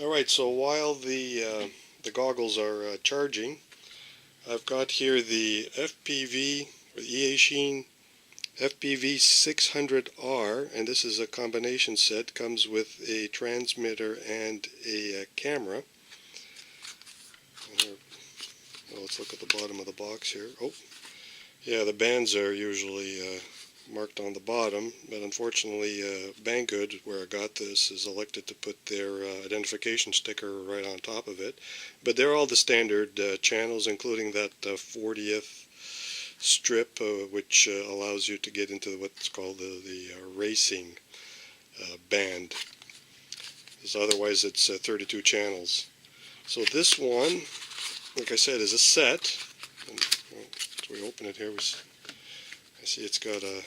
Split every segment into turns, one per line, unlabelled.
Alright, so while the goggles are charging, I've got here the FPV, or EAchine FPV 600R, and this is a combination set. Comes with a transmitter and a camera. Well, let's look at the bottom of the box here. Oh, yeah, the bands are usually marked on the bottom, but unfortunately Banggood, where I got this, is elected to put their identification sticker right on top of it. But they're all the standard channels, including that 40th strip, which allows you to get into what's called the racing band. So otherwise it's 32 channels. So this one, like I said, is a set. And, well, as we open it here, I see it's got a,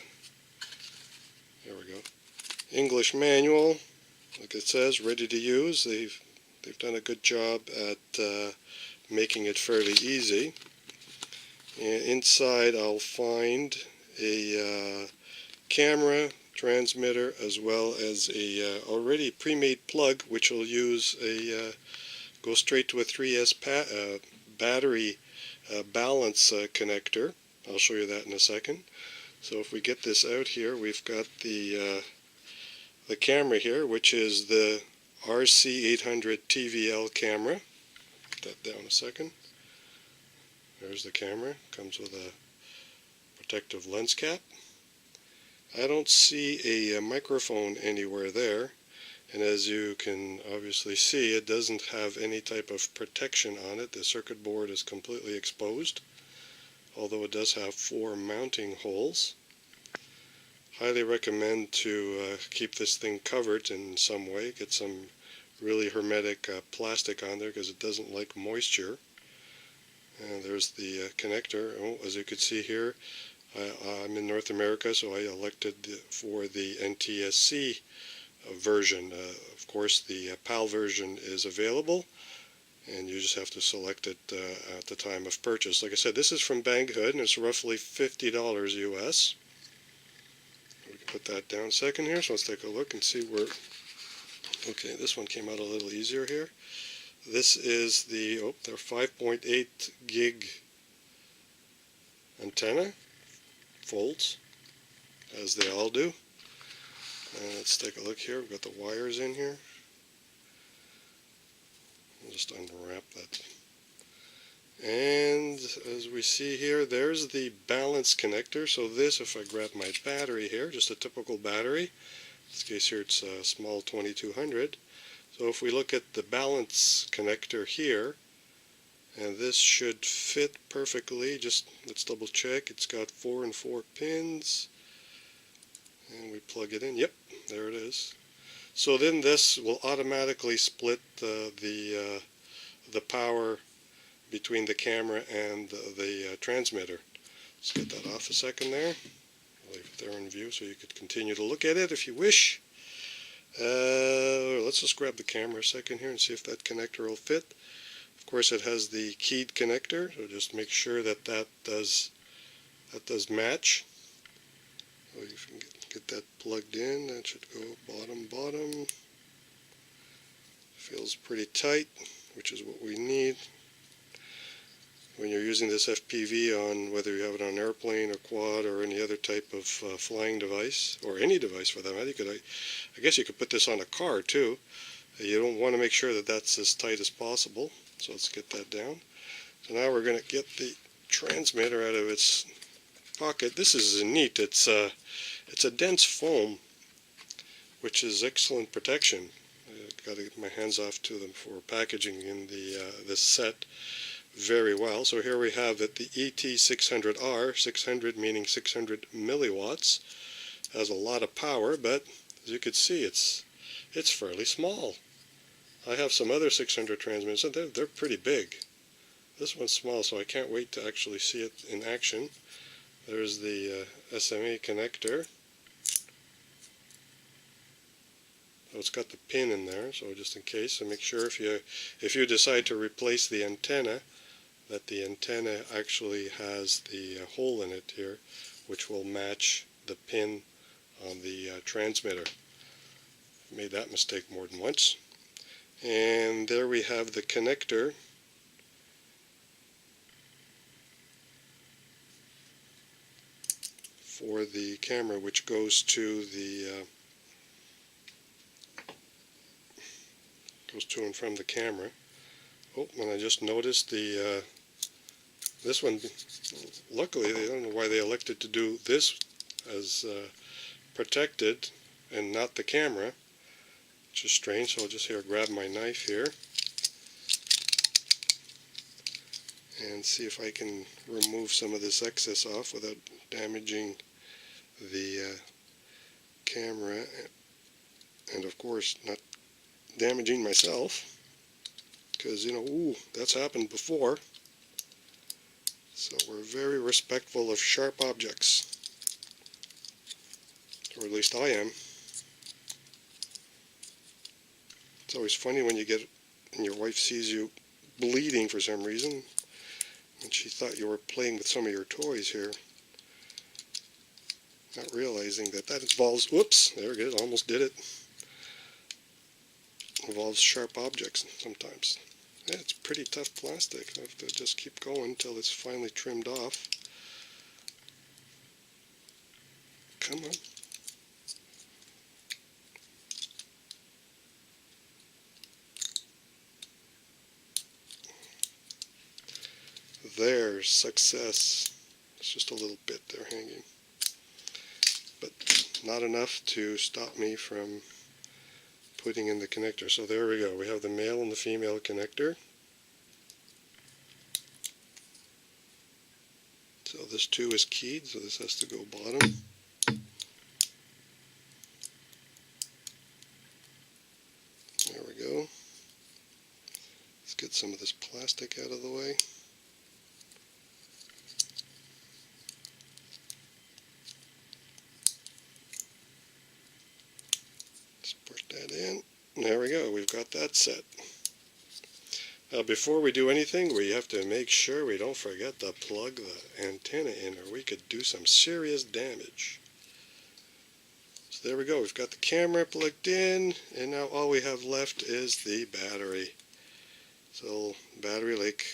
there we go, English manual, like it says, ready to use. They've done a good job at making it fairly easy. And inside I'll find a camera, transmitter, as well as a already pre-made plug, which will use go straight to a 3S battery balance connector. I'll show you that in a second. So if we get this out here, we've got the camera here, which is the RC800 TVL camera. Put that down a second. There's the camera. Comes with a protective lens cap. I don't see a microphone anywhere there, and as you can obviously see, it doesn't have any type of protection on it. The circuit board is completely exposed, although it does have 4 mounting holes. Highly recommend to keep this thing covered in some way. Get some really hermetic plastic on there because it doesn't like moisture. And there's the connector. Oh, as you can see here, I'm in North America, so I elected for the NTSC version. Of course, the PAL version is available, and you just have to select it at the time of purchase. Like I said, this is from Banggood, and it's roughly $50 US. We can put that down a second here, so let's take a look and see where... Okay, this one came out a little easier here. This is the, their 5.8 gig antenna. Folds, as they all do. Let's take a look here. We've got the wires in here. I'll just unwrap that. And as we see here, there's the balance connector. So this, if I grab my battery here, just a typical battery. In this case here, it's a small 2200. So if we look at the balance connector here, and this should fit perfectly. Just let's double check. It's got 4 and 4 pins, and we plug it in. Yep, there it is. So then this will automatically split the power between the camera and the transmitter. Let's get that off a second there. I'll leave it there in view so you could continue to look at it if you wish. Let's just grab the camera a second here and see if that connector will fit. Of course, it has the keyed connector, so just make sure that that does match. So you can get that plugged in. That should go bottom. Feels pretty tight, which is what we need. When you're using this FPV on, whether you have it on an airplane or quad or any other type of flying device, or any device for that matter, I guess you could put this on a car too. You don't want to make sure that that's as tight as possible. So let's get that down. So now we're going to get the transmitter out of its pocket. This is neat. It's a dense foam, which is excellent protection. I've got to get my hands off to them for packaging in this set very well. So here we have it, the ET600R, 600 meaning 600 milliwatts. Has a lot of power, but as you can see, it's fairly small. I have some other 600 transmitters, and they're pretty big. This one's small, so I can't wait to actually see it in action. There's the SMA connector. So it's got the pin in there, so just in case, so make sure if you decide to replace the antenna, that the antenna actually has the hole in it here, which will match the pin on the transmitter. I've made that mistake more than once. And there we have the connector for the camera, which goes to and from the camera. Oh, and I just noticed this one, luckily, I don't know why they elected to do this as protected and not the camera, which is strange. So I'll just grab my knife here and see if I can remove some of this excess off without damaging the camera, and of course not damaging myself, because ooh, that's happened before. So we're very respectful of sharp objects, or at least I am. It's always funny when you get and your wife sees you bleeding for some reason, and she thought you were playing with some of your toys here, not realizing that involves, whoops, there it is, almost did it, involves sharp objects sometimes. Yeah, it's pretty tough plastic. I have to just keep going until it's finally trimmed off. Come on. There's success. It's just a little bit there hanging, but not enough to stop me from putting in the connector. So there we go. We have the male and the female connector. So this too is keyed, so this has to go bottom. There we go. Let's get some of this plastic out of the way. Let's push that in. There we go. We've got that set. Now before we do anything, we have to make sure we don't forget to plug the antenna in, or we could do some serious damage. So there we go. We've got the camera plugged in, and now all we have left is the battery. So battery, like,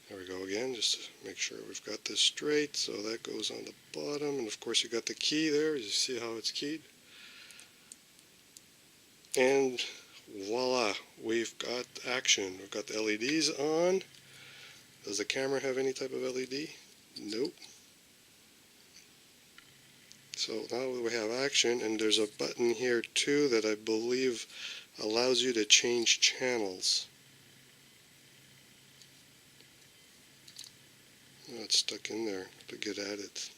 there we go again, just to make sure we've got this straight. So that goes on the bottom, and of course you got the key there. You see how it's keyed? And voila, we've got action. We've got the LEDs on. Does the camera have any type of LED? Nope. So now we have action, and there's a button here too that I believe allows you to change channels. Oh, it's stuck in there to get at it.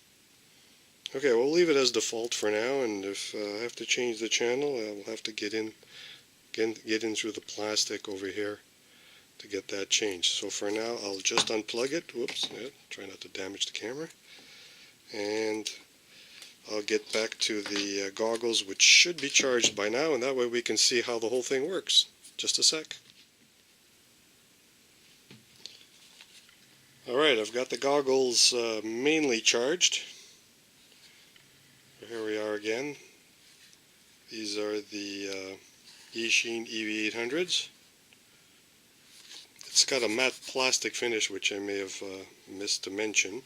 Okay, we'll leave it as default for now, and if I have to change the channel, I'll have to get in through the plastic over here to get that changed. So for now, I'll just unplug it. Whoops, yeah, try not to damage the camera. And I'll get back to the goggles, which should be charged by now, and that way we can see how the whole thing works. Just a sec. Alright, I've got the goggles mainly charged. Here we are again. These are the EAchine EV800s. It's got a matte plastic finish, which I may have missed to mention.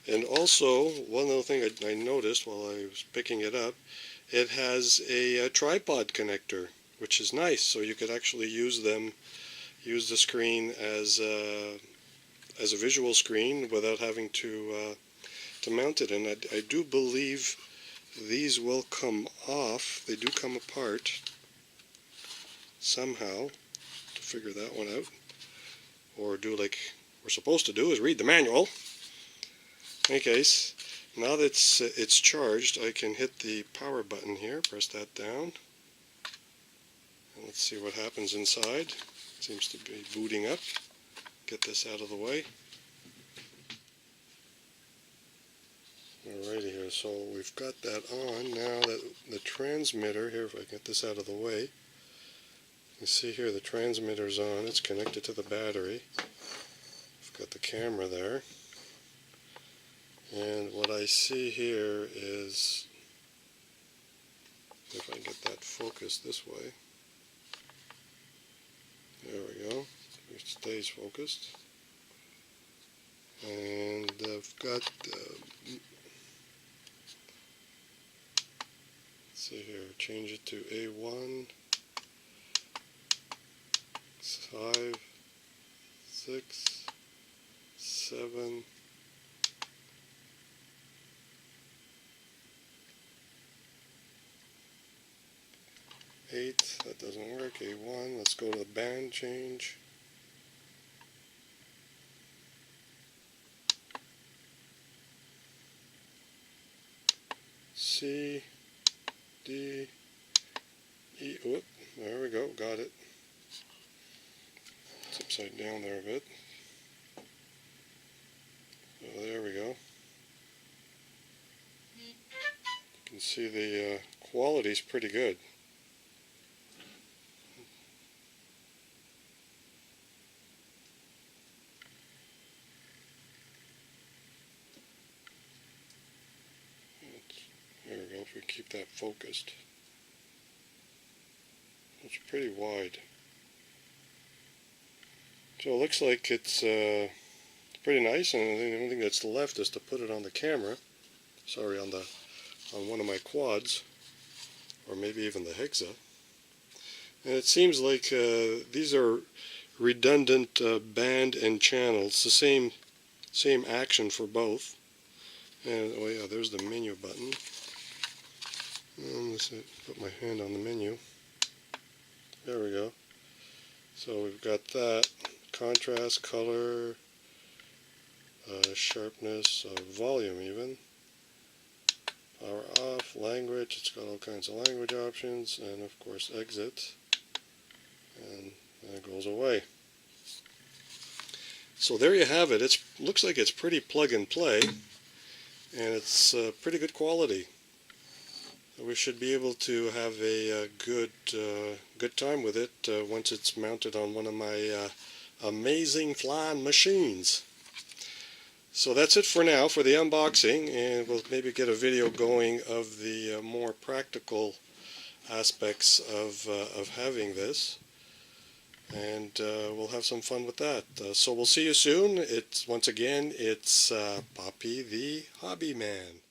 And also, one other thing I noticed while I was picking it up, it has a tripod connector, which is nice. So you could actually use the screen as a visual screen without having to mount it. And I do believe these will come off. They do come apart somehow, to figure that one out. Or do like we're supposed to do, is read the manual. In any case, now that it's charged, I can hit the power button here, press that down. And let's see what happens inside. It seems to be booting up. Get this out of the way. Alrighty here, so we've got that on. Now that the transmitter, here if I get this out of the way, you see here the transmitter's on, it's connected to the battery. I've got the camera there. And what I see here is, if I get that focused this way, There we go. It stays focused. And I've got, let's see here, change it to A1, 5, 6, 7, 8, that doesn't work, A1, let's go to the band change. C, D, E, whoop, there we go, got it. It's upside down there a bit. So there we go. You can see the quality's pretty good. There we go, if we keep that focused. It's pretty wide. So it looks like it's pretty nice, and the only thing that's left is to put it on the camera. Sorry, on one of my quads, or maybe even the Hexa. And it seems like these are redundant band and channels, the same action for both. And oh yeah, there's the menu button. Let's put my hand on the menu. There we go. So we've got that, contrast, color, sharpness, volume even, power off, language, it's got all kinds of language options, and of course exit, and then it goes away. So there you have it. It looks like it's pretty plug and play, and it's pretty good quality. We should be able to have a good time with it once it's mounted on one of my amazing flying machines. So that's it for now for the unboxing, and we'll maybe get a video going of the more practical aspects of having this, and we'll have some fun with that. So we'll see you soon. Once again, it's Poppy the Hobby Man.